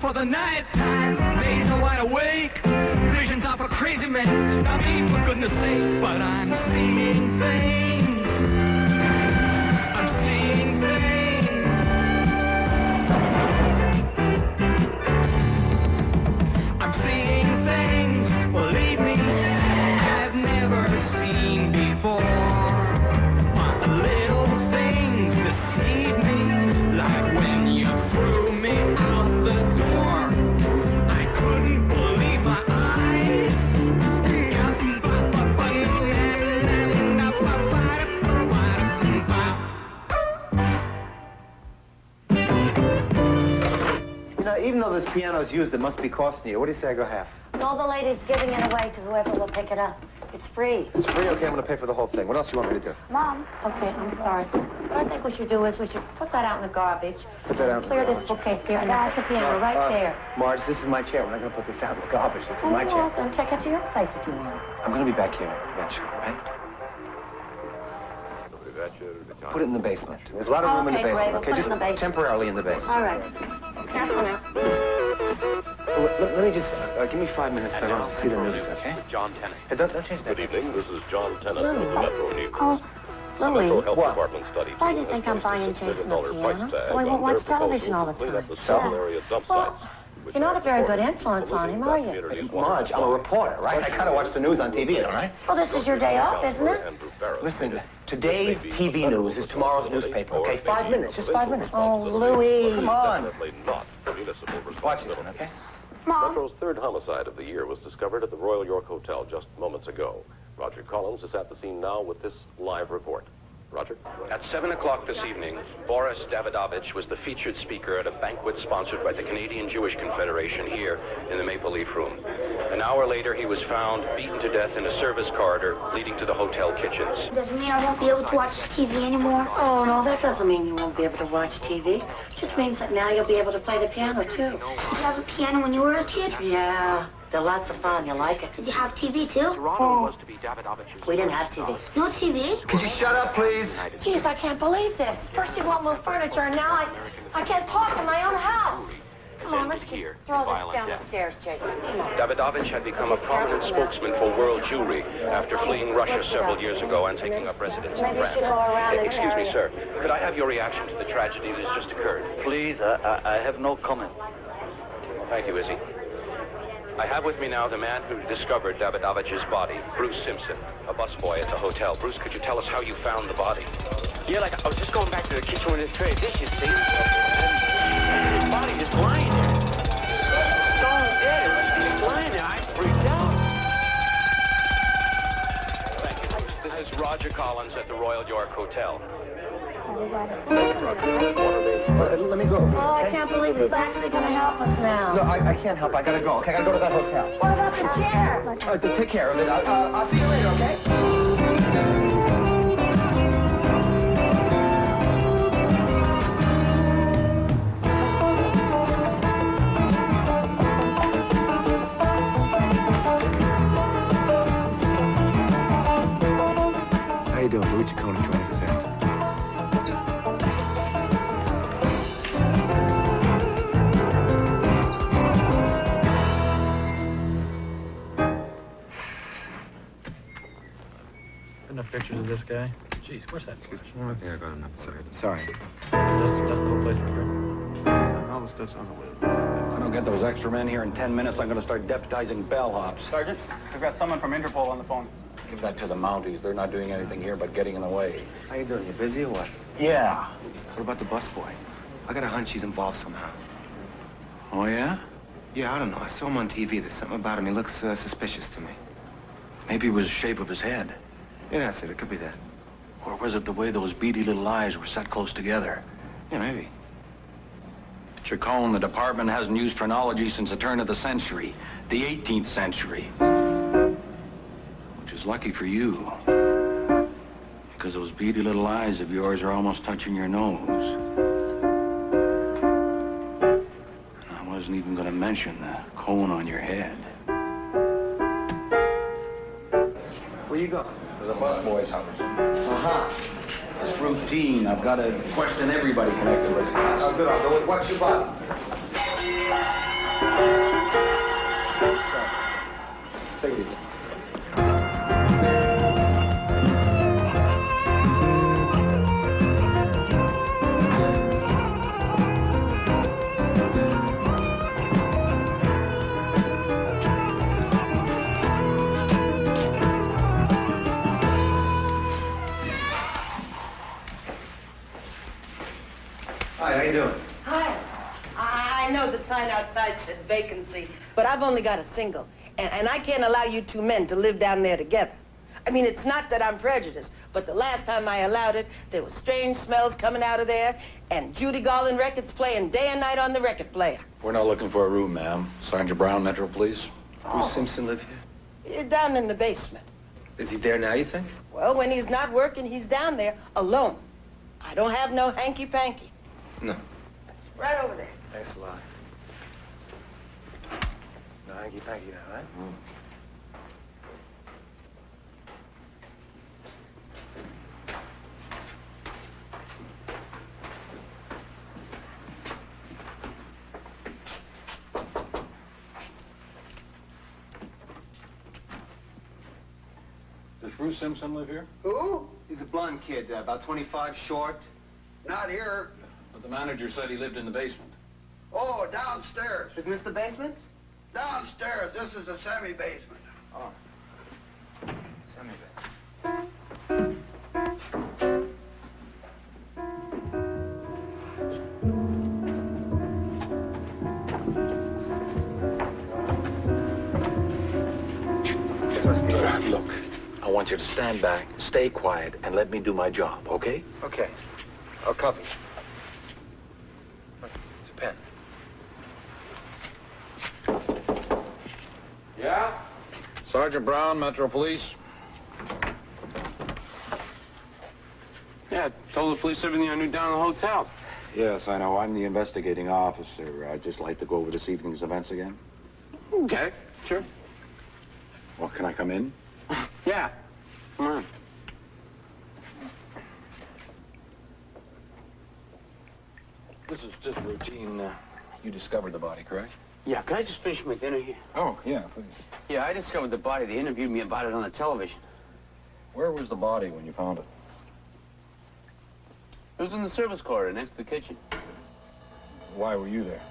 for the night time. Days are wide awake, visions are for crazy men. Not me, for goodness sake, but I'm seeing things. I'm seeing things. I'm seeing things, believe me, I've never seen before. But little things deceive me, like when you threw me out the door. I couldn't believe my eyes. You know, even though this piano's used, it must be costing you. What do you say I go half? No, the lady's giving it away to whoever will pick it up. It's free. It's free? Okay, I'm gonna pay for the whole thing. What else do you want me to do? Mom. Okay, I'm sorry. What I think we should do is we should put that out in the garbage. Put that out in the Clear garbage. this bookcase here and then put the piano right there. Marge, this is my chair. We're not gonna put this out in the garbage. This is my chair. Well, then take it to your place if you want. I'm gonna be back here eventually, right? Put it in the basement. There's a lot of room in the Okay, basement. great. We'll put it Just in the basement. temporarily in the basement. All right. Careful now. Let me just give me 5 minutes to go see the news, okay? John Tennant. Hey, don't change that. Good evening. This is John Tennant Louis. of the Metro News. Oh, Metro Louis. Health What? Department study Why do you team think has I'm buying posted Jason a $1 price piano? tag So he won't on watch their television all the proposal to time. clean up the So? Southern area dump Well, sites, which you're not a are very good important influence on him, polluting are that you? community's Marge, I'm a reporter, right? I gotta watch the news on TV, don't I? Well, this is your day off, isn't it? Listen, today's TV news is tomorrow's newspaper, okay? 5 minutes, just 5 minutes. Oh, Louis. Come on. Definitely not for municipal Watch it, responsibility. okay? Metro's third homicide of the year was discovered at the Royal York Hotel just moments ago. Roger Collins is at the scene now with this live report. Roger? At 7 o'clock this evening, Boris Davidovich was the featured speaker at a banquet sponsored by the Canadian Jewish Confederation here in the Maple Leaf Room. An hour later, he was found beaten to death in a service corridor leading to the hotel kitchens. Doesn't mean I won't be able to watch TV anymore. Oh, no, that doesn't mean you won't be able to watch TV. It just means that now you'll be able to play the piano, too. Did you have a piano when you were a kid? Yeah, they're lots of fun. You like it. Did you have TV too? Toronto was to be Davidovich's... We didn't have TV. No TV? Could you shut up, please? Jeez, I can't believe this. First you won't move furniture, and now I can't talk in my own house. Come on, let's just throw this down the stairs, Jason. Come on. Davidovich had become a prominent spokesman for world Jewry after fleeing Russia several years ago and taking up residence in Maybe you France. should go around and Excuse me, carry sir. Could I have your reaction to the tragedy that has just occurred? Please, I have no comment. Thank you, Izzy. I have with me now the man who discovered Davidovich's body, Bruce Simpson, a busboy at the hotel. Bruce, could you tell us how you found the body? Yeah, like I was just going back to the kitchen with this tray of dishes, see? And his body just lying there. Stone dead, it was just lying there. I freaked out. Thank you, Bruce. This is Roger Collins at the Royal York Hotel. Let me go. Oh, I can't believe it. He's actually going to help us now. No, I can't help. I gotta go. Okay, I gotta go to that hotel. What about the chair? All right, then take care of it. I'll see you later, okay? How you doing? Luigi Coney trying this out. Enough pictures of this guy. Jeez, where's that? I think I got enough. Sorry. That's the whole place for drink. All the stuff's on the way. If I don't get those extra men here in 10 minutes, I'm going to start deputizing bellhops. Sergeant, we've got someone from Interpol on the phone. Give that to the Mounties. They're not doing anything here but getting in the way. How you doing? You busy or what? Yeah. What about the busboy? I got a hunch he's involved somehow. Oh, yeah? Yeah, I don't know. I saw him on TV. There's something about him. He looks suspicious to me. Maybe it was the shape of his head. Yeah, that's it. It could be that. Or was it the way those beady little eyes were set close together? Yeah, maybe. Chacon, the department hasn't used phrenology since the turn of the century, the 18th century. Which is lucky for you. Because those beady little eyes of yours are almost touching your nose. I wasn't even going to mention the cone on your head. Where you going? To the busboy's house. Uh-huh. It's routine. I've got to question everybody connected with this. Oh, good. I'll go with what you bought. Take it easy. Hi, how you doing? Hi. I know the sign outside said vacancy, but I've only got a single. And I can't allow you two men to live down there together. I mean, it's not that I'm prejudiced, but the last time I allowed it, there were strange smells coming out of there, and Judy Garland records playing day and night on the record player. We're not looking for a room, ma'am. Sergeant Brown, Metro Police. Bruce Simpson live here? Down in the basement. Is he there now, you think? Well, when he's not working, he's down there alone. I don't have no hanky-panky. No. It's right over there. Thanks a lot. No hanky-panky now, right? Does Bruce Simpson live here? Who? He's a blonde kid, about 25, short. Not here. But the manager said he lived in the basement. Oh, downstairs. Isn't this the basement? Downstairs. This is a semi-basement. Oh. Semi-basement. This must be it. Look, I want you to stand back, stay quiet, and let me do my job, okay? Okay. I'll copy. It's a pen. Yeah? Sergeant Brown, Metro Police. Yeah, I told the police everything I knew down in the hotel. Yes, I know. I'm the investigating officer. I'd just like to go over this evening's events again. Okay, sure. Well, can I come in? Yeah, come on. This is just routine. You discovered the body, correct? Yeah, can I just finish my dinner here? Oh, yeah, please. Yeah, I discovered the body. They interviewed me about it on the television. Where was the body when you found it? It was in the service corridor next to the kitchen. Why were you there?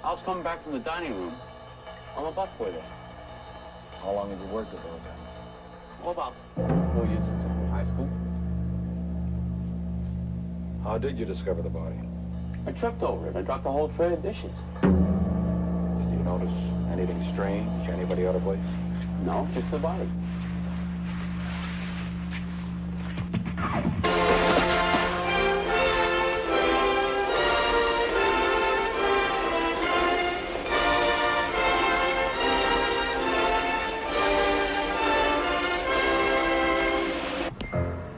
I was coming back from the dining room. I'm a busboy there. How long have you worked at those then? Well, about 4 years since I was in high school. How did you discover the body? I tripped over it. I dropped a whole tray of dishes. Did you notice anything strange? Anybody out of place? No, just the body.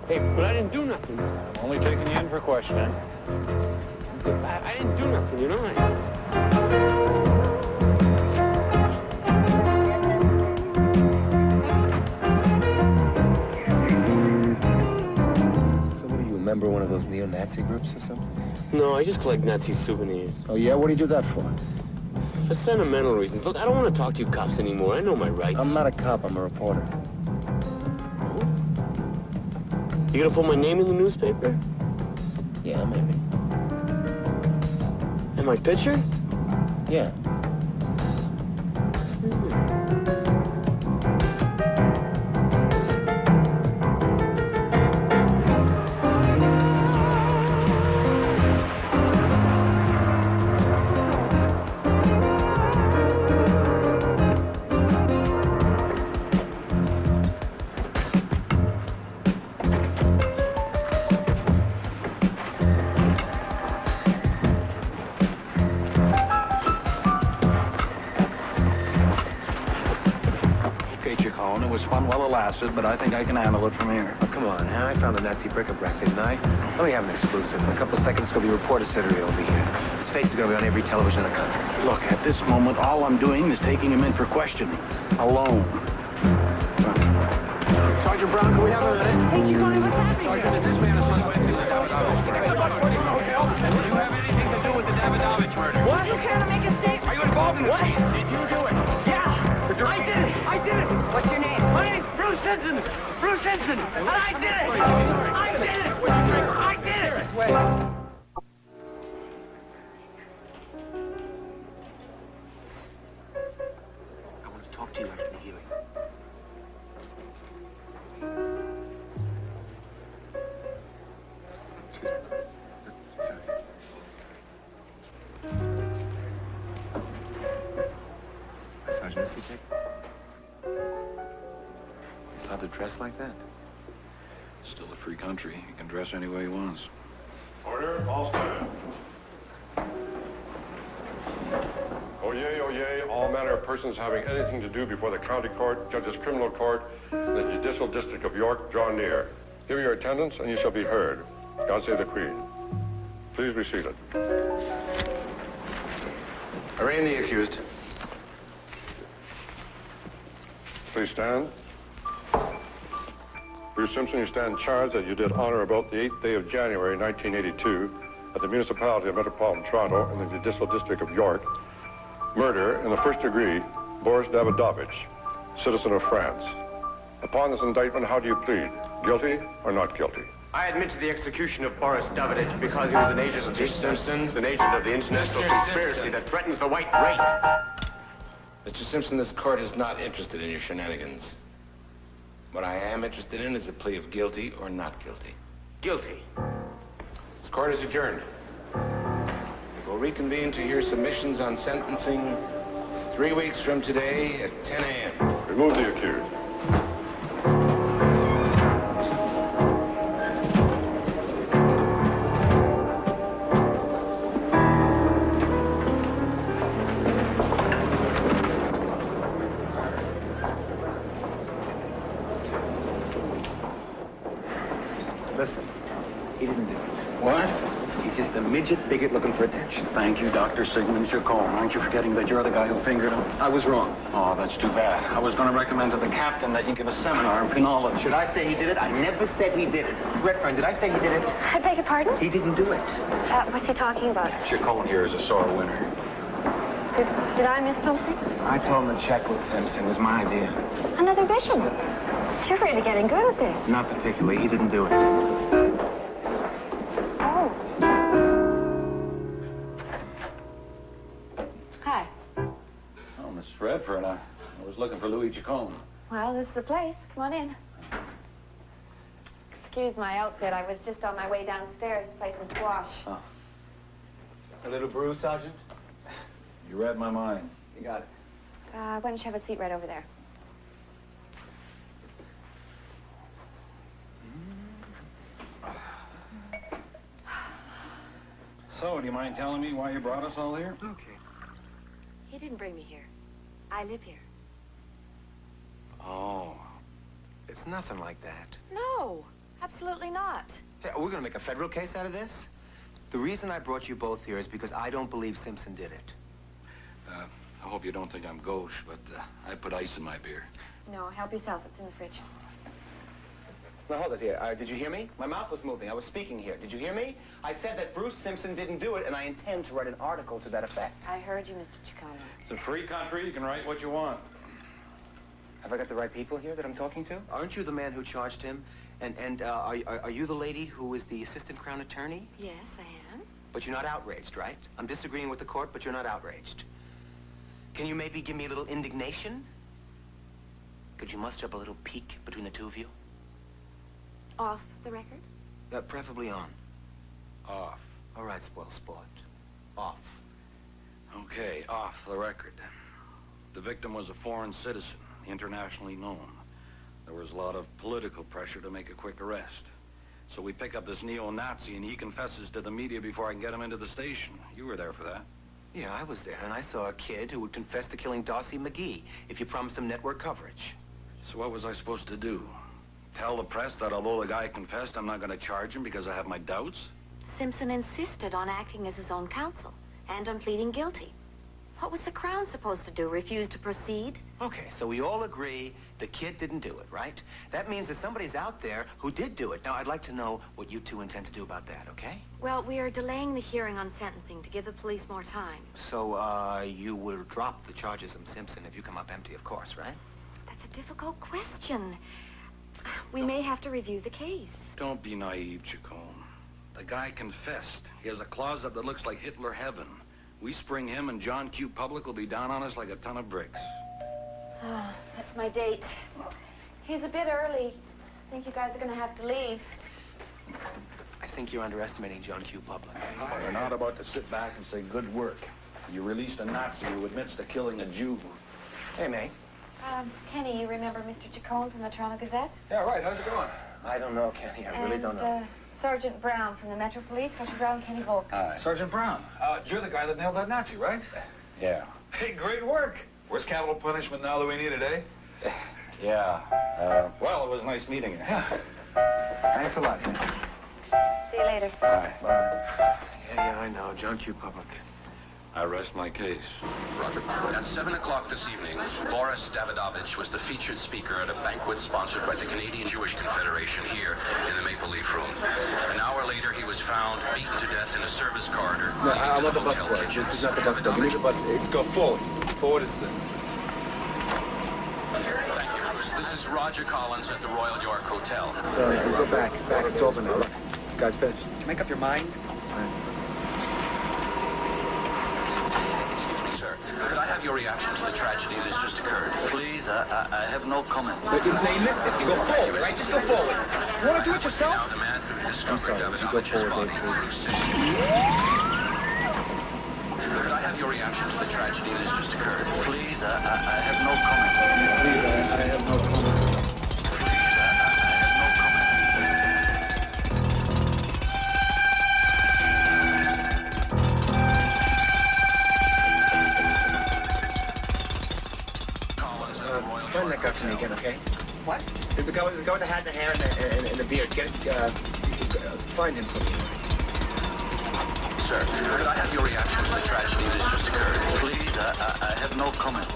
Hey, but I didn't do nothing. I'm only taking you in for questioning. I didn't do nothing, you know? So what do you remember, one of those neo-Nazi groups or something? No, I just collect Nazi souvenirs. Oh, yeah? What do you do that for? For sentimental reasons. Look, I don't want to talk to you cops anymore. I know my rights. I'm not a cop, I'm a reporter. You gonna put my name in the newspaper? Yeah, maybe. And my picture? Yeah. It was fun while it lasted, but I think I can handle it from here. Oh, come on, I found the Nazi bric-a-brac, didn't I? Let me have an exclusive. In a couple of seconds, there'll be a reporter sitting over here. His face is going to be on every television in the country. Look, at this moment, all I'm doing is taking him in for questioning. Alone. Sergeant Brown, can we have a minute? Hey, Giovanni, what's happening Sergeant, here? is this man a suspect in the Davidovich murder? Do you have anything to do with the Davidovich murder? What? You care to make a statement? Simpson! Bruce Simpson! And I did it! I did it! I did it! I want to talk to you after the hearing. Excuse me. Sorry. Sergeant, is he taking? He's allowed to dress like that? It's still a free country. He can dress any way he wants. Order, all stand. Oyez, all manner of persons having anything to do before the county court, judge's criminal court, and the judicial district of York, draw near. Give your attendance, and you shall be heard. God save the Queen. Please be seated. Arraign the accused. Please stand. Bruce Simpson, you stand charged that you did on or about the 8th day of January, 1982, at the municipality of Metropolitan Toronto in the judicial district of York, murder in the first degree, Boris Davidovich, citizen of France. Upon this indictment, how do you plead? Guilty or not guilty? I admit to the execution of Boris Davidovich because he was an agent of the Simpson, an agent of the international conspiracy that threatens the white race. Mr. Simpson, this court is not interested in your shenanigans. What I am interested in is a plea of guilty or not guilty. Guilty. This court is adjourned. We will reconvene to hear submissions on sentencing 3 weeks from today at 10 a.m. Remove the accused. Listen, he didn't do it. What? He's just a midget bigot looking for attention. Thank you, Dr. Sigmund Chacon. Aren't you forgetting that you're the guy who fingered him? I was wrong. Oh, that's too bad. I was going to recommend to the captain that you give a seminar in penology. Should I say he did it? I never said he did it. Redfern, did I say he did it? I beg your pardon? He didn't do it. What's he talking about? Chacon here is a sore winner. Did I miss something? I told him to check with Simpson. It was my idea. Another vision. You're really getting good at this. Not particularly. He didn't do it. Oh. Hi. Oh, Miss Redfern, I was looking for Louis Chacon. Well, this is the place. Come on in. Excuse my outfit. I was just on my way downstairs to play some squash. Oh. A little brew, Sergeant? You read my mind. You got it. Why don't you have a seat right over there? So, do you mind telling me why you brought us all here? Okay. He didn't bring me here. I live here. Oh. It's nothing like that. No, absolutely not. Hey, we're gonna make a federal case out of this? The reason I brought you both here is because I don't believe Simpson did it. I hope you don't think I'm gauche, but I put ice in my beer. No, help yourself. It's in the fridge. Now, hold it here. Did you hear me? My mouth was moving. I was speaking here. Did you hear me? I said that Bruce Simpson didn't do it, and I intend to write an article to that effect. I heard you, Mr. Chicano. It's a free country. You can write what you want. Have I got the right people here that I'm talking to? Aren't you the man who charged him? And are you the lady who is the assistant Crown Attorney? Yes, I am. But you're not outraged, right? I'm disagreeing with the court, but you're not outraged. Can you maybe give me a little indignation? Could you muster up a little pique between the two of you? Off the record? Preferably on. Off. All right, spoil sport. Off. Okay, off the record. The victim was a foreign citizen, internationally known. There was a lot of political pressure to make a quick arrest. So we pick up this neo-Nazi, and he confesses to the media before I can get him into the station. You were there for that. Yeah, I was there, and I saw a kid who would confess to killing Darcy McGee if you promised him network coverage. So what was I supposed to do? Tell the press that although the guy confessed, I'm not going to charge him because I have my doubts? Simpson insisted on acting as his own counsel and on pleading guilty. What was the Crown supposed to do? Refuse to proceed? Okay, so we all agree the kid didn't do it, right? That means that somebody's out there who did do it. Now, I'd like to know what you two intend to do about that, okay? Well, we are delaying the hearing on sentencing to give the police more time. So, you will drop the charges on Simpson if you come up empty, of course, right? That's a difficult question. We may have to review the case. Don't be naive, Chacon. The guy confessed. He has a closet that looks like Hitler heaven. We spring him and John Q. Public will be down on us like a ton of bricks. Oh, that's my date. He's a bit early. I think you guys are going to have to leave. I think you're underestimating John Q. Public. You're not about to sit back and say good work. You released a Nazi who admits to killing a Jew. Hey, May. Kenny, you remember Mr. Chacon from the Toronto Gazette? Yeah, right. How's it going? I don't know, Kenny. I really don't know. Sergeant Brown from the Metro Police. Sergeant Brown, Kenny Volk. Hi. Sergeant Brown. You're the guy that nailed that Nazi, right? Yeah. Hey, great work. Where's capital punishment now that we need it, eh? Yeah. Well, it was nice meeting you. Yeah. Thanks a lot, Kenny. See you later. Bye. Yeah, I know. John Q. Public. I rest my case. Roger. At 7 o'clock this evening, Boris Davidovich was the featured speaker at a banquet sponsored by the Canadian Jewish Confederation here in the Maple Leaf Room. An hour later, he was found beaten to death in a service corridor. No, I want the bus boy. This is not the bus boy. Give me the bus. Let's go forward. Forward is the... Thank you, Bruce. This is Roger Collins at the Royal York Hotel. No, go back. Back. It's over now. Look, this guy's finished. You make up your mind? Could I have your reaction to the tragedy that has just occurred? Please, I have no comment. But now you listen. You go forward, right? Just go forward. You want to do it yourself? The man who I'm discovered sorry. Would you go Davidovich's forward, body Dave, was please? Could I have your reaction to the tragedy that has just occurred? Please, I have no comment. Please, I have no comment. Find that guy for me again, okay? What? The guy with the hat and the hair and the beard. Find him for me. Sir, could I have your reaction to the tragedy that has just occurred? Please, I have no comment.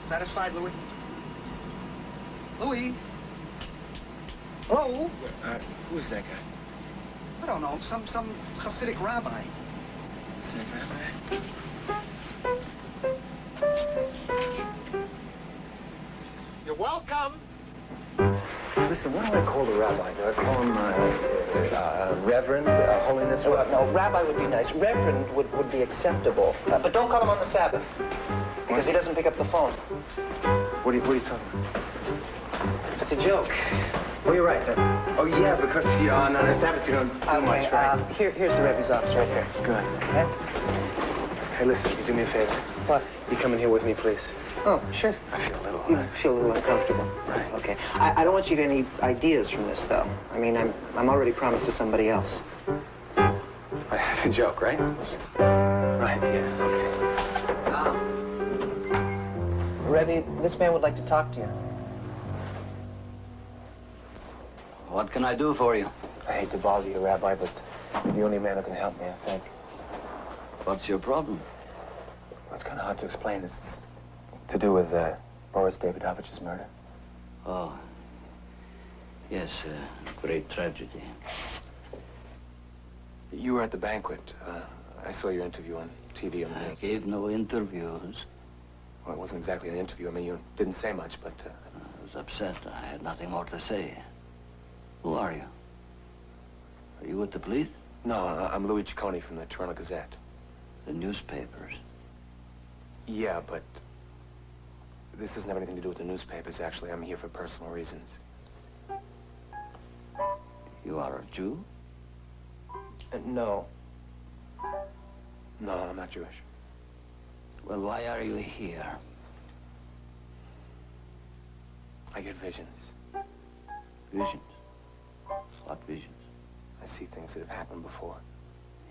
Satisfied, Louis? Louis? Hello? Who's that guy? I don't know. Some Hasidic rabbi. Hasidic rabbi? You're welcome. Listen, what do I call the rabbi? Do I call him Reverend, Holiness? No, rabbi would be nice. Reverend would be acceptable. But don't call him on the Sabbath, because he doesn't pick up the phone. What are you talking about? That's a joke. Oh, you're right. Oh, yeah, because on the Sabbath you don't do much, right? Here's the Rebbe's office right here. Good. Okay? Hey, listen, you do me a favor. What? You come in here with me, please. Oh, sure. I feel a little... You feel a little uncomfortable. Right. Okay. I don't want you to get any ideas from this, though. I mean, I'm already promised to somebody else. It's a joke, right? Right, yeah, okay. Rebbe, this man would like to talk to you. What can I do for you? I hate to bother you, Rabbi, but you're the only man who can help me, I think. What's your problem? Well, it's kind of hard to explain. It's to do with Boris Davidovich's murder. Oh. Yes, great tragedy. You were at the banquet. I saw your interview on TV. I gave no interviews. Well, it wasn't exactly an interview. I mean, you didn't say much, but... I was upset. I had nothing more to say. Who are you? Are you with the police? No, I'm Louis Ciccone from the Toronto Gazette. The newspapers? Yeah, but this doesn't have anything to do with the newspapers, actually. I'm here for personal reasons. You are a Jew? No. No, I'm not Jewish. Well, why are you here? I get visions. Visions? What visions? I see things that have happened before.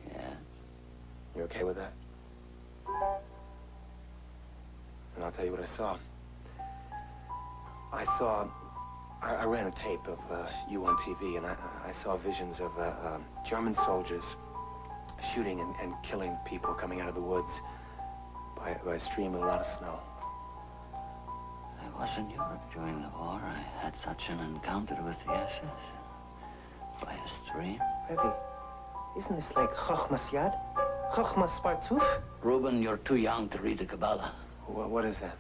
Yeah. You okay with that? And I'll tell you what I saw. I ran a tape of you on TV, and I saw visions of German soldiers shooting and killing people coming out of the woods by a stream with a lot of snow. was in Europe during the war. I had such an encounter with the SS. By his dream. Rebbe, isn't this like Chochmas Yad? Chochmas Spartzuf? Reuben, you're too young to read the Kabbalah. What is that?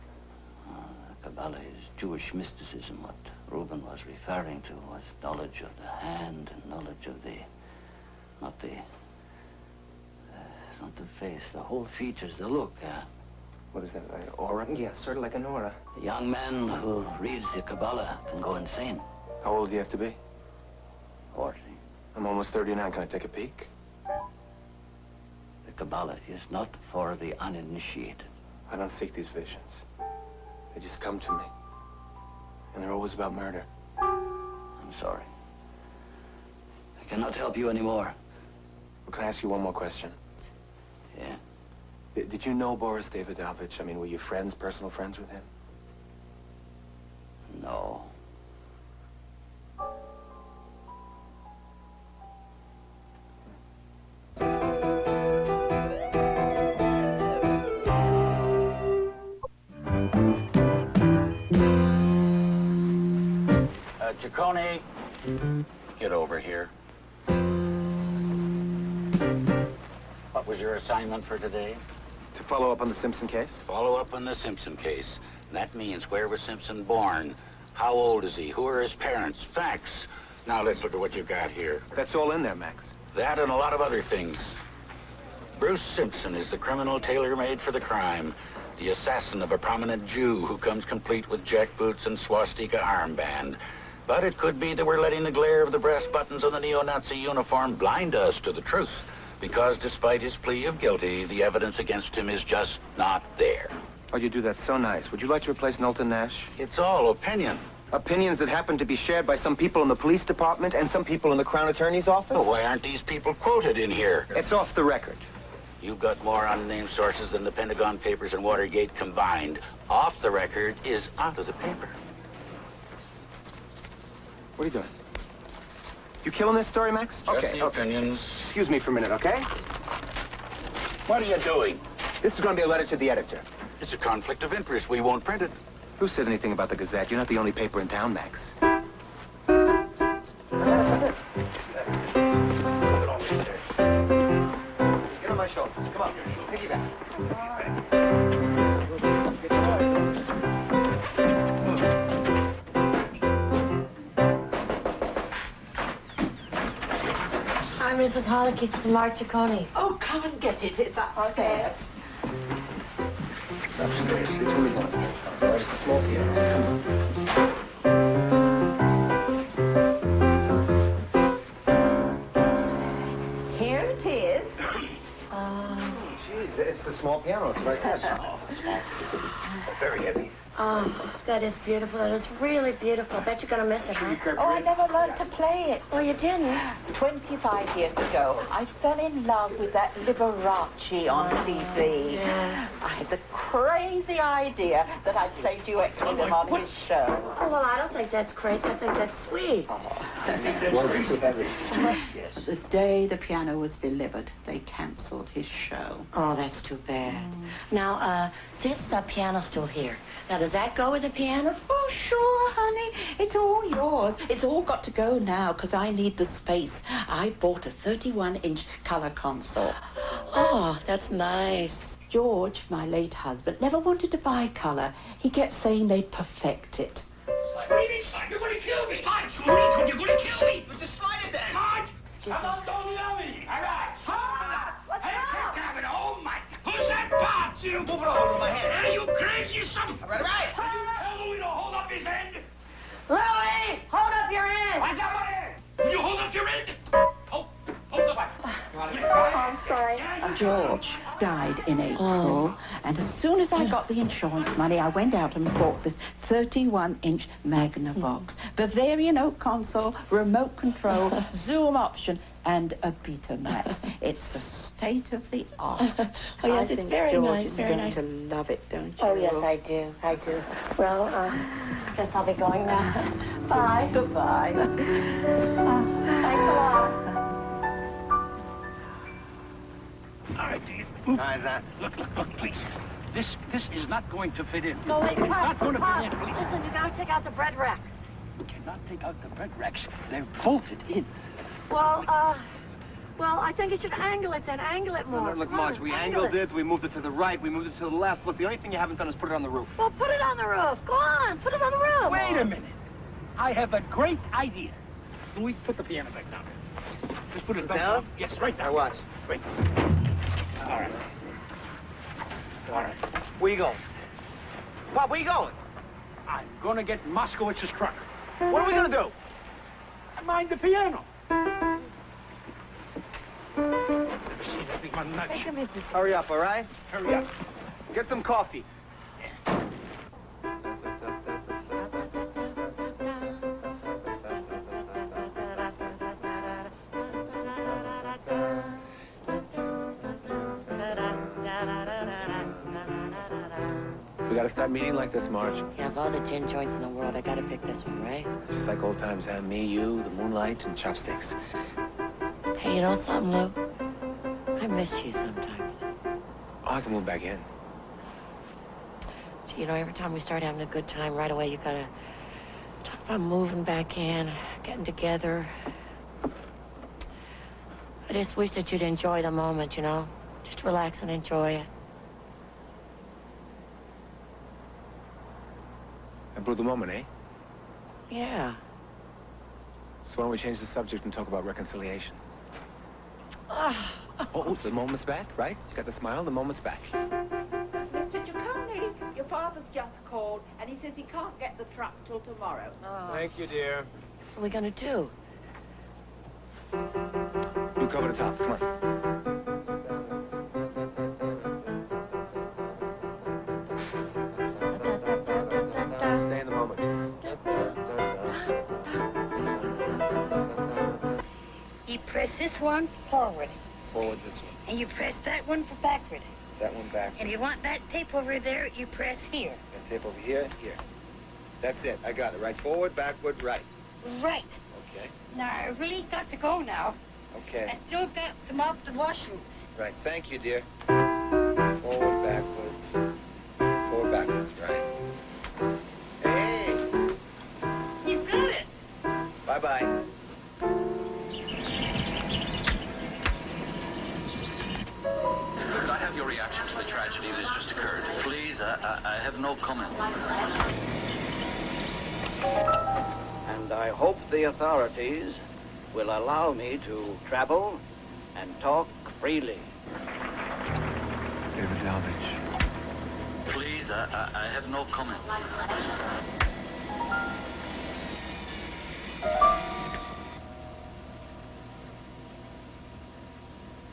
The Kabbalah is Jewish mysticism. What Reuben was referring to was knowledge of the hand and knowledge of the... not the face, the whole features, the look. What is that, an aura? Yeah, sort of like an aura. A young man who reads the Kabbalah can go insane. How old do you have to be? 40. I'm almost 39. Can I take a peek? The Kabbalah is not for the uninitiated. I don't seek these visions. They just come to me. And they're always about murder. I'm sorry. I cannot help you anymore. Well, can I ask you one more question? Yeah? Did you know Boris Davidovich? I mean, were you friends, personal friends with him? No. Ciccone, get over here. What was your assignment for today? To follow up on the Simpson case? Follow up on the Simpson case. And that means, where was Simpson born? How old is he? Who are his parents? Facts. Now let's look at what you've got here. That's all in there, Max. That and a lot of other things. Bruce Simpson is the criminal tailor-made for the crime. The assassin of a prominent Jew who comes complete with jackboots and swastika armband. But it could be that we're letting the glare of the brass buttons on the neo-Nazi uniform blind us to the truth. Because despite his plea of guilty, the evidence against him is just not there. Oh, you do that so nice. Would you like to replace Knowlton Nash? It's all opinion. Opinions that happen to be shared by some people in the police department and some people in the Crown Attorney's office? Well, why aren't these people quoted in here? It's off the record. You've got more unnamed sources than the Pentagon Papers and Watergate combined. Off the record is out of the paper. What are you doing? You killing this story, Max? Just the opinions. Excuse me for a minute, okay? What are you doing? This is going to be a letter to the editor. It's a conflict of interest. We won't print it. Who said anything about the Gazette? You're not the only paper in town, Max. Get on my shoulders. Come on. Piggyback. Hi, Mrs. Hollicky. It's Mark Ciccone. Oh, come and get it. It's upstairs. Upstairs. They told me downstairs. Just a small piano. Here it is. Jeez, it's a small piano. That's what I said. Small. Very heavy. Oh, that is beautiful. That is really beautiful. I bet you're gonna miss it, huh? Oh, I never learned to play it. Oh, you didn't? 25 years ago, I fell in love with that Liberace on TV. Yeah. I had the crazy idea that I'd play duets with him on his show. Oh, well, I don't think that's crazy. I think that's sweet. The day the piano was delivered, they cancelled his show. Oh, that's too bad. Now, this piano's still here. Now, does that go with the piano? Oh, sure, honey. It's all yours. It's all got to go now, because I need the space. I bought a 31-inch color console. Oh, that's nice. George, my late husband, never wanted to buy color. He kept saying they'd perfect it. What do you mean, son? You're going to kill me. Stop, sweet. You're going to kill me. But just slide it then. Smart. Come on, don't yell me. All right. Stop. What's Hey, wrong? damn it. Oh, my. Who's that part? You Move it over my head. Are you crazy or something? Right. Did you tell Louie to hold up his end? Louie, hold up your end. I got my end. Will you hold up your end? Hold up. Oh, I'm sorry. George died in April, and as soon as I got the insurance money, I went out and bought this 31-inch Magnavox. Bavarian oak console, remote control, zoom option, and a Betamax. It's the state of the art. Oh, yes, I it's think very George nice, is very going nice. to love it, don't you? Oh, yes, I do. I do. Well, guess I'll be going now. Bye. Goodbye. Thanks a lot. All right, do you? How's that? Look, please. This is not going to fit in. No, wait, It's Pop, not going to Pop, fit in, please. listen, you gotta take out the bread racks. You cannot take out the bread racks. They're bolted in. Well, I think you should angle it then. Angle it more. No, look, Come Marge, on, we angle angled it, we moved it to the right, we moved it to the left. Look, the only thing you haven't done is put it on the roof. Well, put it on the roof. Go on, put it on the roof. Wait a minute. I have a great idea. Louis, put the piano back down. Just put it back down. Yes, right down. Now watch. Right. All right. All right. Where you going? Pop, where you going? I'm going to get Moskowitz's truck. What are we going to do? Mind the piano. Never seen anything but nuts. Hurry up, all right? Hurry up. Get some coffee. We gotta start meeting like this, Marge. Yeah, of all the gin joints in the world, I gotta pick this one, right? It's just like old times, huh? Me, you, the moonlight, and chopsticks. Hey, you know something, Lou? I miss you sometimes. Oh, I can move back in. Gee, you know, every time we start having a good time, right away, you gotta talk about moving back in, getting together. I just wish that you'd enjoy the moment, you know? Just relax and enjoy it. Improve the moment, eh? Yeah. So why don't we change the subject and talk about reconciliation? Ah. Oh, the moment's back, right? You got the smile, the moment's back. Mr. Giaccone, your father's just called, and he says he can't get the truck till tomorrow. Oh. Thank you, dear. What are we gonna do? You cover the top, come on. Stay in the moment. You press this one forward, Forward this one. and you press that one for backward. That one back. And if you want that tape over there, you press here. That tape over here, here. That's it. I got it. Right forward, backward, right. Right. Okay. Now, I really got to go now. Okay. I still got to mop the washrooms. Right. Thank you, dear. Forward, backwards. Forward, backwards, right. Hey! You got it. Bye-bye. Could I have your reaction to the tragedy that has just occurred? Please, I have no comment. And I hope the authorities will allow me to travel and talk freely. Davidovich. Please, I have no comment.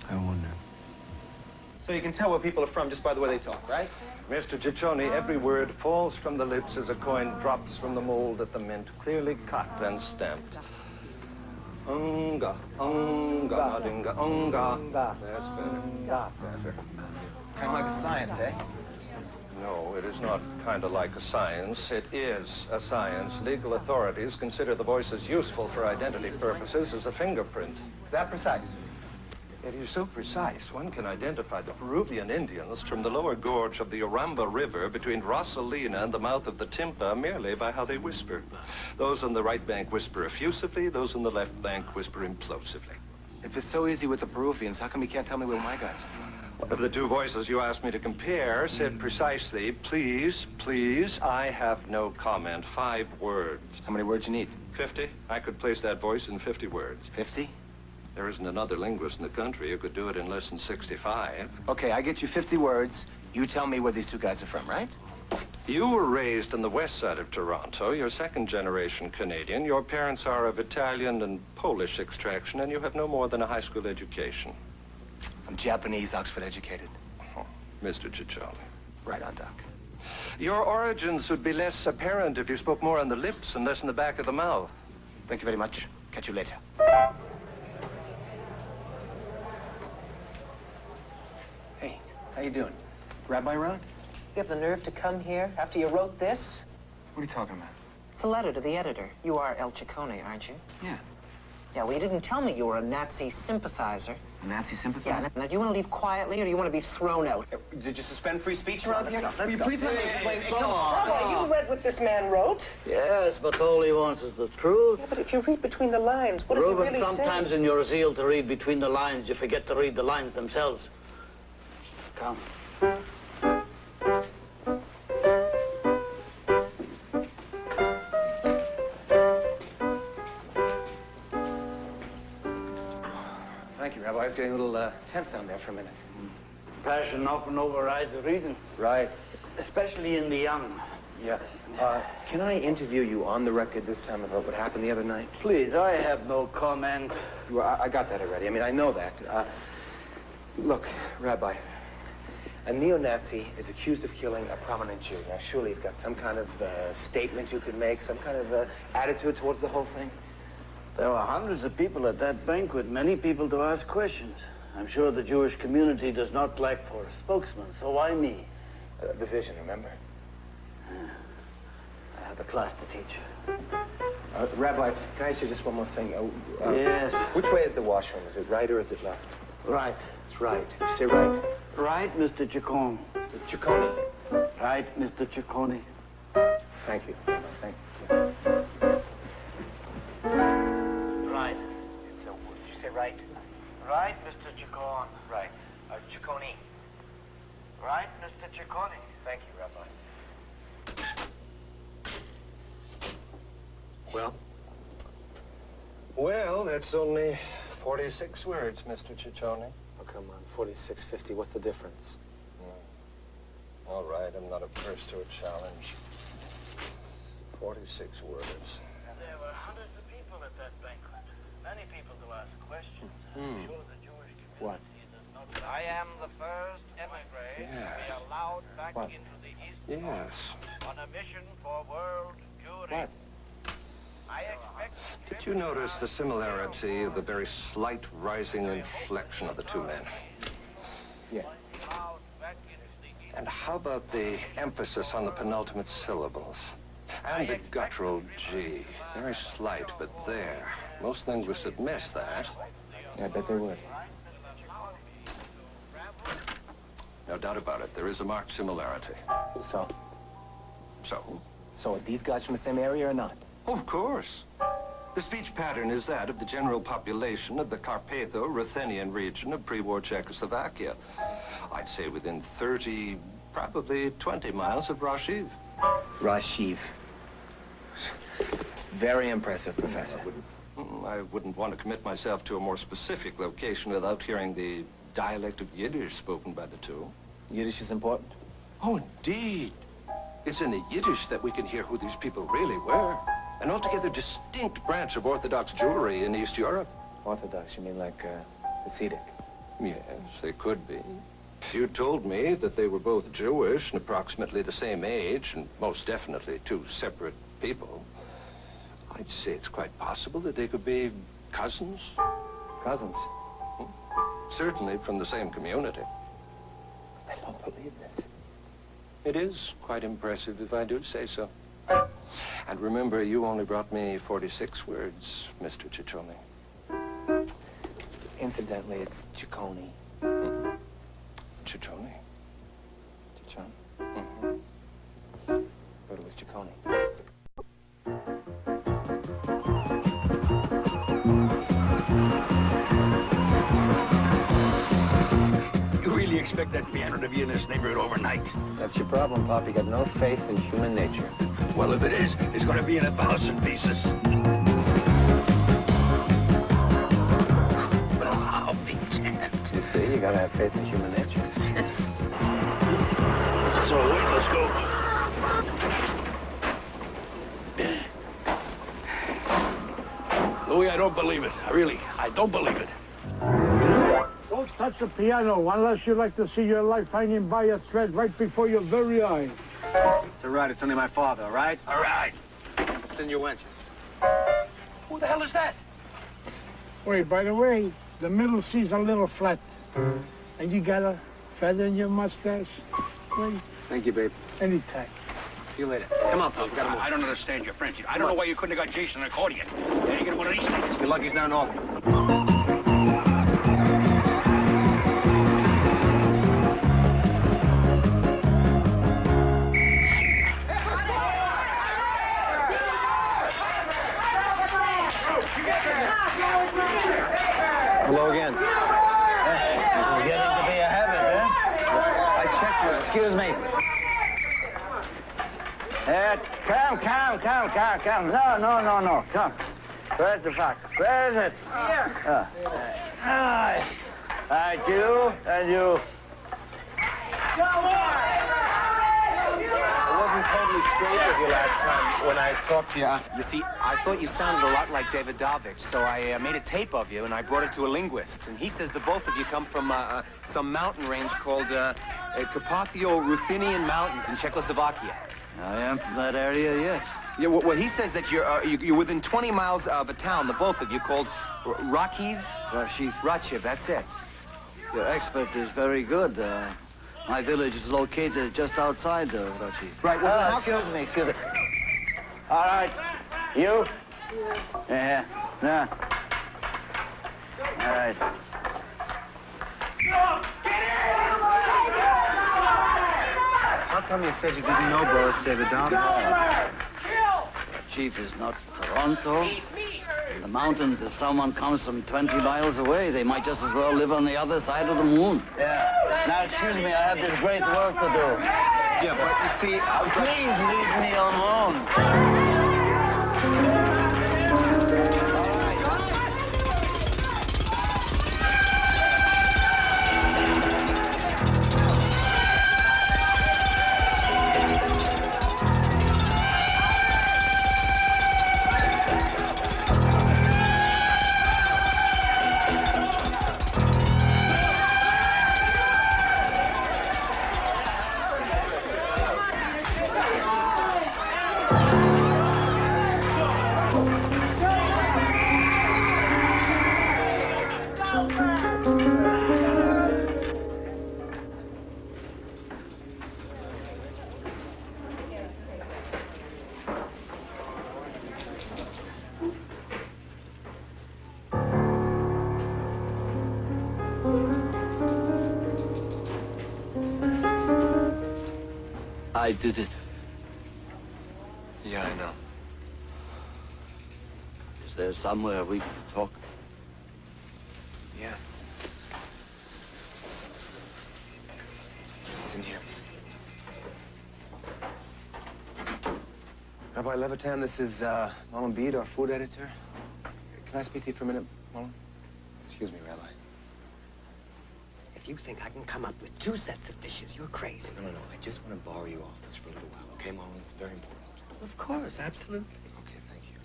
I wonder. So you can tell where people are from just by the way they talk, right? Mr. Ciccione, every word falls from the lips as a coin drops from the mold at the mint, clearly cut and stamped. Unga, unga, dinga, unga. That's better. Better. Kind of like a science, eh? No, it is not kind of like a science. It is a science. Legal authorities consider the voice as useful for identity purposes as a fingerprint. Is that precise? It is so precise, one can identify the Peruvian Indians from the lower gorge of the Uramba River between Rosalina and the mouth of the Timpa merely by how they whisper. Those on the right bank whisper effusively, those on the left bank whisper implosively. If it's so easy with the Peruvians, how come you can't tell me where my guys are from? One of the two voices you asked me to compare said precisely, please, please, I have no comment. 5 words. How many words you need? 50. I could place that voice in 50 words. 50? There isn't another linguist in the country who could do it in less than 65. Okay, I get you 50 words. You tell me where these two guys are from, right? You were raised on the west side of Toronto. You're second-generation Canadian. Your parents are of Italian and Polish extraction, and you have no more than a high school education. I'm Japanese, Oxford educated. Oh, Mr. Ciccione. Right on, Doc. Your origins would be less apparent if you spoke more on the lips and less in the back of the mouth. Thank you very much. Catch you later. Hey, how you doing? Rabbi around? You have the nerve to come here after you wrote this? What are you talking about? It's a letter to the editor. You are El Ciccone, aren't you? Yeah. Yeah, well, you didn't tell me you were a Nazi sympathizer. A Nazi sympathizer? Yeah, now do you want to leave quietly or do you want to be thrown out? Did you suspend free speech around here? Will you please let me explain? Come on. Bravo, you read what this man wrote? Yes, but all he wants is the truth. Yeah, but if you read between the lines, what does he Reuben, really sometimes say? in your zeal to read between the lines, you forget to read the lines themselves. Come. Thank you, Rabbi. I was getting a little tense down there for a minute. Passion often overrides reason. Right. Especially in the young. Yeah. Can I interview you on the record this time about what happened the other night? Please, I have no comment. Well, I got that already. I mean, I know that. Look, Rabbi, a neo-Nazi is accused of killing a prominent Jew. Now, surely you've got some kind of statement you could make, some kind of attitude towards the whole thing? There were hundreds of people at that banquet, many people to ask questions. I'm sure the Jewish community does not lack for a spokesman, so why me? The vision, remember? I have a class to teach. Rabbi, can I ask you just one more thing? Yes. Which way is the washroom? Is it right or is it left? Right. It's right. You say right. Right, Mr. Ciccone. Ciccone. Right, Mr. Ciccone. Thank you. Thank you. Right. So, did you say right? Right, Mr. Ciccone. Right. Ciccone. Right, Mr. Ciccone. Thank you, Rabbi. Well? Well, that's only 46 words, Mr. Ciccone. Oh, come on. 46.50. What's the difference? All right, I'm not averse to a challenge. 46 words. There were hundreds of people at that banquet. Many people to ask questions. I'm sure the Jewish community What? does not... I am the first emigre to be allowed back into the East Yes. on a mission for world Jewry. What? I expect... Did you notice the similarity of the very slight rising inflection of the two men? Yeah. And how about the emphasis on the penultimate syllables? And the guttural G. Very slight, but there. Most linguists would miss that. Yeah, I bet they would. No doubt about it. There is a marked similarity. So? So? So are these guys from the same area or not? Oh, of course. The speech pattern is that of the general population of the Carpatho-Ruthenian region of pre-war Czechoslovakia. I'd say within 30, probably 20 miles of Rashiv. Rashiv. Very impressive, Professor. I wouldn't want to commit myself to a more specific location without hearing the dialect of Yiddish spoken by the two. Yiddish is important? Oh, indeed. It's in the Yiddish that we can hear who these people really were. An altogether distinct branch of Orthodox Jewry in East Europe. Orthodox, you mean like Hasidic? Yes, they could be. You told me that they were both Jewish and approximately the same age, and most definitely two separate people. I'd say it's quite possible that they could be cousins. Cousins? Certainly from the same community. I don't believe this. It is quite impressive, if I do say so. And remember, you only brought me 46 words, Mr. Ciccone. Incidentally, it's Ciccone. Ciccone. Ciccone? Mm-hmm. Thought it was Ciccone. You really expect that piano to be in this neighborhood overnight? That's your problem, Pop. You got no faith in human nature. Well, if it is, it's going to be in 1,000 pieces. I'll be damned. You see, you gotta have faith in human nature. Yes. So, wait, let's go. Louis, I don't believe it. I don't believe it. Don't touch the piano unless you like to see your life hanging by a thread right before your very eyes. It's all right. It's only my father, all right? All right. Send your wenches. Who the hell is that? Wait, by the way, the middle C's a little flat. And you got a feather in your mustache? Wait. Thank you, babe. Anytime. See you later. Come on, Pop. We gotta move. I don't understand your French. I don't know why you couldn't have got Jason an accordion. There you go. get one of these things. You're lucky it's not an offer. Hello again. This is getting to be a habit, huh? I checked with... Excuse me. Come. No. Come. Where's the fox? Where is it? Here. All right, you and you. I wasn't totally straight with you last time when I talked to you. You see, I thought you sounded a lot like Davidovich, so I made a tape of you and I brought it to a linguist. And he says the both of you come from some mountain range called Carpatho-Ruthenian Mountains in Czechoslovakia. I am from that area, yes. Yeah, well, he says that you're within 20 miles of a town, the both of you, called Rakiv? Rachiv, that's it. Your expert is very good. My village is located just outside Rachiv. Right, well, excuse me. All right, you? Yeah. All right. How come you said you didn't know Boris Davidovich? Chief is not Toronto. In the mountains, if someone comes from 20 miles away, they might just as well live on the other side of the moon. Yeah. Now, excuse me, I have this great work to do. Yeah, but you see... Please leave me alone. I did it. Yeah, I know. Is there somewhere we can talk? Yeah. It's in here. Rabbi Levitan, this is Mullen Bede, our food editor. Can I speak to you for a minute, Mullen? Excuse me, Rabbi. If you think I can come up with 2 sets of dishes, you're crazy. No. I just want to borrow your office for a little while, okay, Mullen? It's very important. Of course, absolutely. Okay, thank you.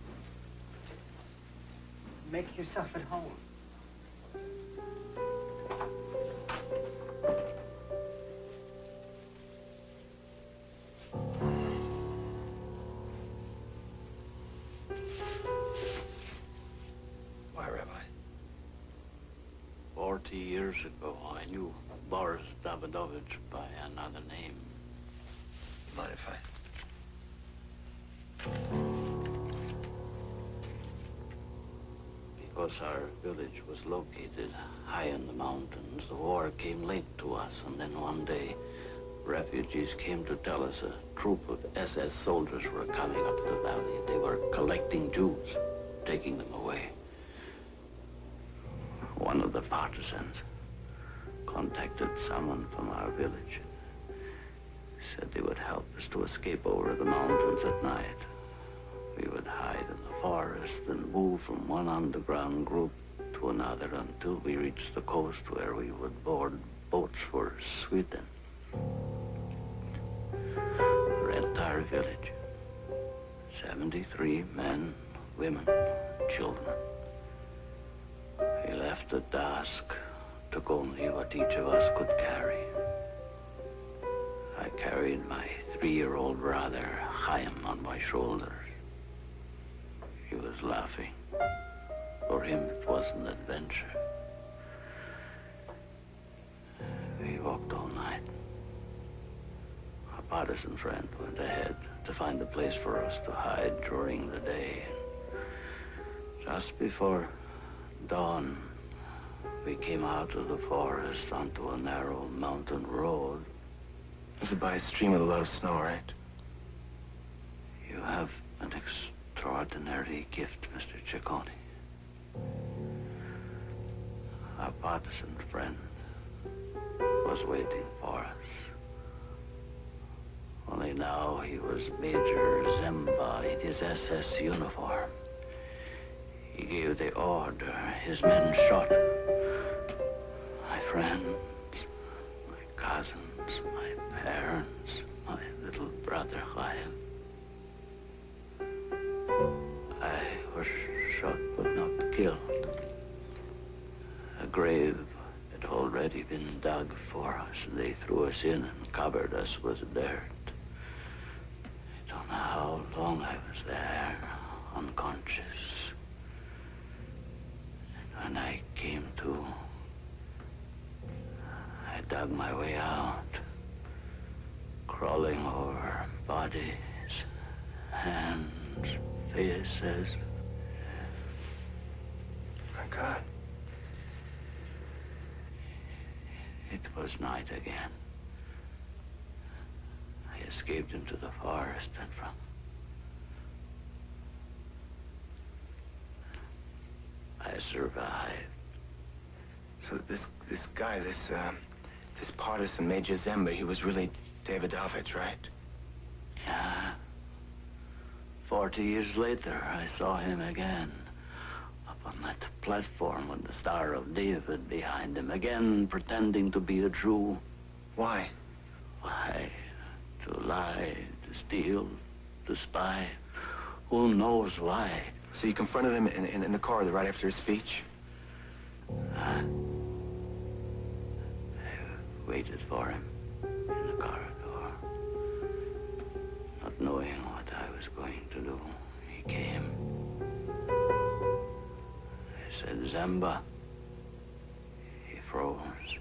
Make yourself at home. Why, Rabbi? 40 years ago, I knew Boris Davidovich by another name. You mind if I... Because our village was located high in the mountains, the war came late to us, and then one day, refugees came to tell us a troop of SS soldiers were coming up the valley. They were collecting Jews, taking them away. One of the partisans contacted someone from our village. Said they would help us to escape over the mountains at night. We would hide in the forest and move from one underground group to another until we reached the coast where we would board boats for Sweden. Our entire village, 73 men, women, children. We left at dusk, took only what each of us could carry. I carried my 3-year-old brother, Chaim, on my shoulders. He was laughing. For him, it was an adventure. We walked all night. A partisan friend went ahead to find a place for us to hide during the day. Just before dawn, we came out of the forest onto a narrow mountain road. This is by a stream with a lot of snow, right? You have an extraordinary gift, Mr. Ciccone. Our partisan friend was waiting for us. Only now he was Major Zemba in his SS uniform. He gave the order. His men shot my friends, my cousins, my parents, my little brother Chaim. I was shot but not killed. A grave had already been dug for us. They threw us in and covered us with dirt. I don't know how long I was there, unconscious. And when I came to, I dug my way out, crawling over bodies, hands, faces. My God. It was night again. I escaped into the forest and from... I survived. So this guy, this partisan, Major Zemba, he was really Davidovich, right? Yeah. 40 years later, I saw him again. Up on that platform with the Star of David behind him, again pretending to be a Jew. Why? Why? To lie, to steal, to spy. Who knows why? So you confronted him in the corridor right after his speech? I waited for him in the corridor, not knowing what I was going to do. He came. I said, Zemba. He froze.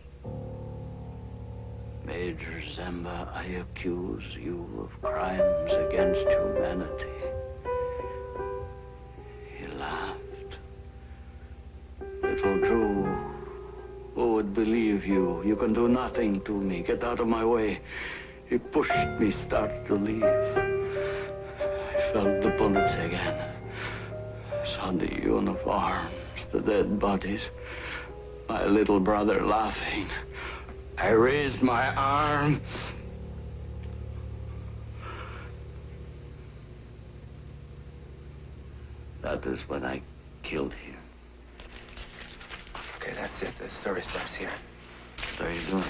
Major Zemba, I accuse you of crimes against humanity. He laughed. Little Drew, who would believe you? You can do nothing to me. Get out of my way. He pushed me, started to leave. I felt the bullets again. I saw the uniforms, the dead bodies. My little brother laughing. I raised my arm. That is when I killed him. Okay, that's it. The story stops here. What are you doing?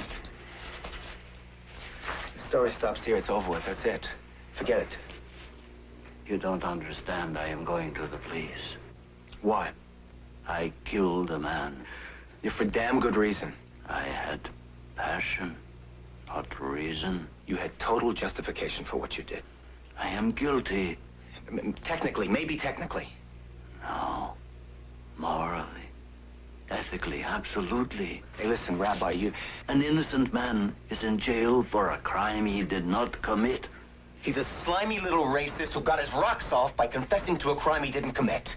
The story stops here. It's over with. That's it. Forget it. You don't understand. I am going to the police. Why? I killed a man. You're for damn good reason. I had passion, not reason. You had total justification for what you did. I am guilty. Technically, maybe technically. No. Morally. Ethically, absolutely. Hey, listen, Rabbi, you... An innocent man is in jail for a crime he did not commit. He's a slimy little racist who got his rocks off by confessing to a crime he didn't commit.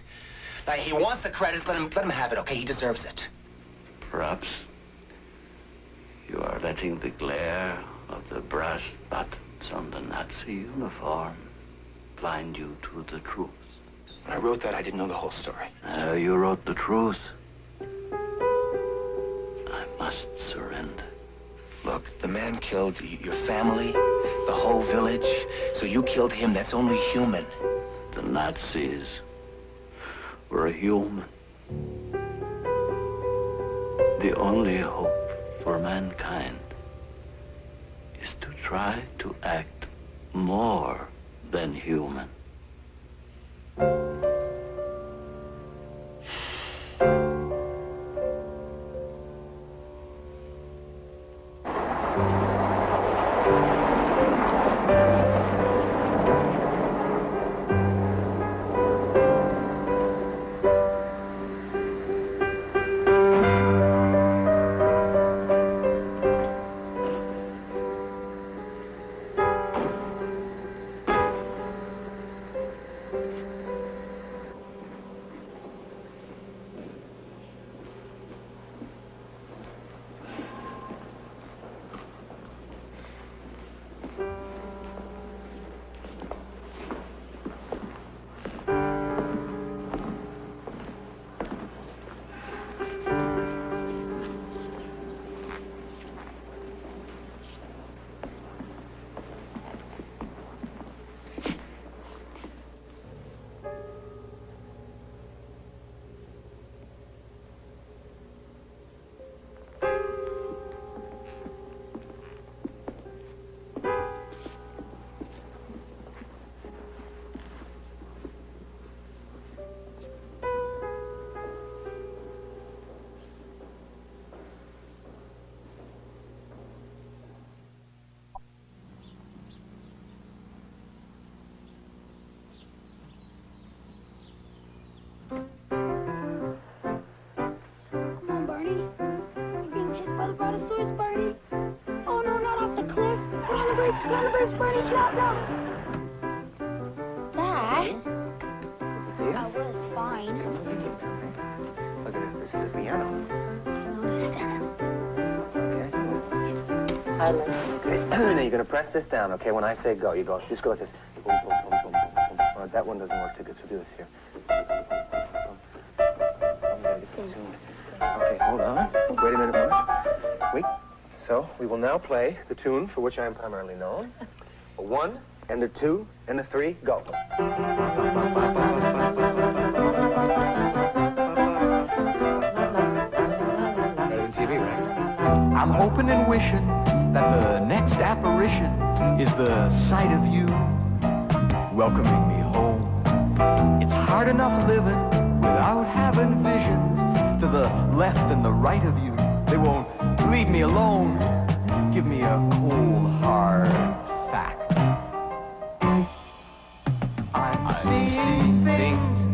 Now, he wants the credit. Let him have it, okay? He deserves it. Perhaps you are letting the glare of the brass buttons on the Nazi uniform blind you to the truth. When I wrote that, I didn't know the whole story. You wrote the truth. I must surrender. Look, the man killed your family, the whole village, so you killed him. That's only human. The Nazis were human. The only hope for mankind is to try to act more than human. Everybody's Bernie's job now. Dad? Good to see you. Oh, well, it's fine. Come over here, Miss. Look at this. This is a piano. I like it. Okay. Now you're going to press this down, okay? When I say go, you go. Just go like this. Boom, boom, boom, boom, boom, boom. All right, that one doesn't work too good, so do this here. Boom, boom, boom, boom, boom. I'm going to get this tuned. Okay, hold on. Wait a minute, Marge. Wait. So, we will now play the tune for which I am primarily known. A 1 and a 2 and a 3, go. Better than TV, right? I'm hoping and wishing that the next apparition is the sight of you welcoming me home. It's hard enough living without having visions to the left and the right of you. They won't leave me alone. Give me a cold, hard fact. I'm seeing things